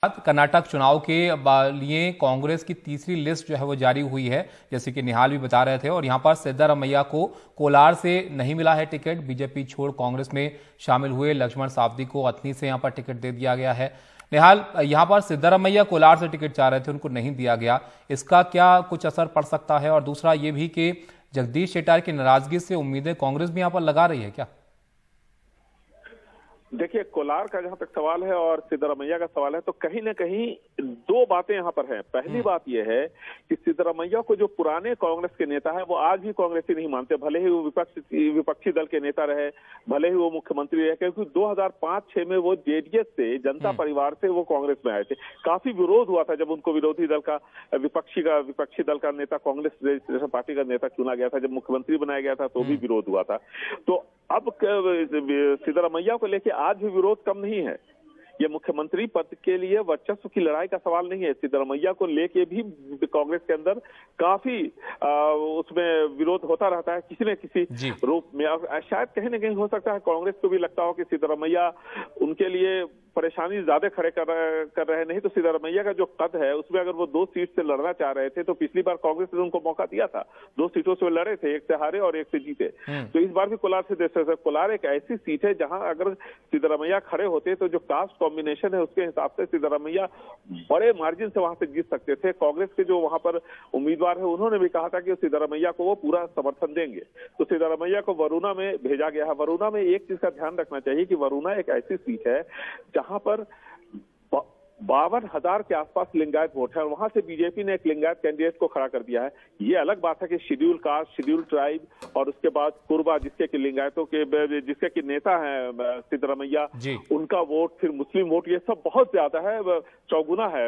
कर्नाटक चुनाव के लिए कांग्रेस की तीसरी लिस्ट जो है वो जारी हुई है, जैसे कि निहाल भी बता रहे थे। और यहां पर सिद्धारमैया को कोलार से नहीं मिला है टिकट। बीजेपी छोड़ कांग्रेस में शामिल हुए लक्ष्मण सावदी को अथनी से यहां पर टिकट दे दिया गया है। निहाल, यहां पर सिद्धारमैया कोलार से टिकट चाह रहे थे, उनको नहीं दिया गया, इसका क्या कुछ असर पड़ सकता है? और दूसरा ये भी कि जगदीश शेट्टार की नाराजगी से उम्मीदें कांग्रेस भी यहां पर लगा रही है क्या? देखिए, कोलार का जहां तक सवाल है और सिद्धारमैया का सवाल है, तो कहीं ना कहीं दो बातें यहां पर हैं। पहली बात यह है कि सिद्धारमैया को जो पुराने कांग्रेस के नेता है वो आज भी कांग्रेसी नहीं मानते, भले ही वो विपक्षी दल के नेता रहे, भले ही वो मुख्यमंत्री रहे, क्योंकि 2005-6 में वो जेडीएस से, जनता परिवार से वो कांग्रेस में आए थे। काफी विरोध हुआ था जब उनको विरोधी दल का विपक्षी दल का नेता, कांग्रेस पार्टी का नेता चुना गया था। जब मुख्यमंत्री बनाया गया था तो भी विरोध हुआ था। तो अब सिद्धारमैया को लेकर आज भी विरोध कम नहीं है। ये मुख्यमंत्री पद के लिए वर्चस्व की लड़ाई का सवाल नहीं है। सिद्धारमैया को लेके भी कांग्रेस के अंदर काफी उसमें विरोद होता रहता है किसी न किसी रूप में। शायद कहीं ना कहीं हो सकता है कांग्रेस को भी लगता हो कि सिद्धारमैया उनके लिए परेशानी ज्यादा खड़े कर रहे। नहीं तो सिद्धारमैया का जो कद है उसमें अगर वो 2 सीट से लड़ना चाह रहे थे तो पिछली बार कांग्रेस ने उनको मौका दिया था, 2 सीटों से वो लड़े थे, एक से हारे और एक से जीते। तो इस बार भी कोलार से देख सकते। कोलार एक ऐसी सीट है जहां अगर सिद्धारमैया खड़े होते तो जो कास्ट कॉम्बिनेशन है उसके हिसाब से सिद्धारमैया बड़े मार्जिन से वहां से जीत सकते थे। कांग्रेस के जो वहां पर उम्मीदवार है उन्होंने भी कहा था कि सिद्धारमैया को वो पूरा समर्थन देंगे। तो सिद्धारमैया को वरुणा में भेजा गया है। वरुणा में एक चीज का ध्यान रखना चाहिए कि वरुणा एक ऐसी सीट है जहां पर 52,000 के आसपास लिंगायत वोट है और वहां से बीजेपी ने एक लिंगायत कैंडिडेट को खड़ा कर दिया है। ये अलग बात है कि शेड्यूल कास्ट, शेड्यूल ट्राइब और उसके बाद कुर्बा, जिसके कि लिंगायतों के जिसके कि नेता हैं सिद्धारमैया, उनका वोट, फिर मुस्लिम वोट, ये सब बहुत ज्यादा है, चौगुना है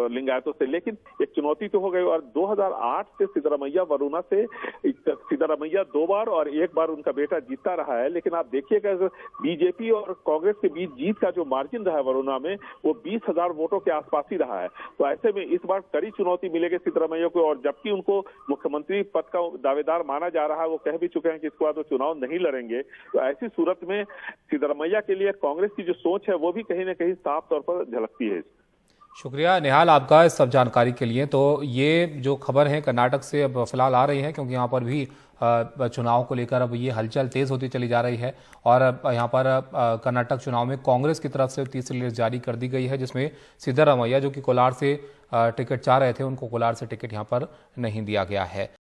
लिंगायतों से। लेकिन एक चुनौती तो हो गई। और 2008 से सिद्धारमैया वरुणा से सिद्धारमैया 2 बार और 1 बार उनका बेटा जीतता रहा है। लेकिन आप देखिएगा बीजेपी और कांग्रेस के बीच जीत का जो मार्जिन रहा है वरुणा में वो 20,000 वोटों के आसपास ही रहा है। तो ऐसे में इस बार कड़ी चुनौती मिलेगी सिद्धारमैया को। और जबकि उनको मुख्यमंत्री पद का दावेदार माना जा रहा है, वो कह भी चुके हैं कि इसके बाद वो चुनाव नहीं लड़ेंगे। तो ऐसी सूरत में सिद्धारमैया के लिए कांग्रेस की जो सोच है वो भी कहीं ना कहीं साफ तौर पर झलकती है। शुक्रिया निहाल आपका इस सब जानकारी के लिए। तो ये जो खबर है कर्नाटक से अब फिलहाल आ रही है, क्योंकि यहाँ पर भी चुनाव को लेकर अब ये हलचल तेज होती चली जा रही है। और यहाँ पर कर्नाटक चुनाव में कांग्रेस की तरफ से तीसरी लिस्ट जारी कर दी गई है, जिसमें सिद्धारमैया जो कि कोलार से टिकट चाह रहे थे, उनको कोलार से टिकट यहाँ पर नहीं दिया गया है।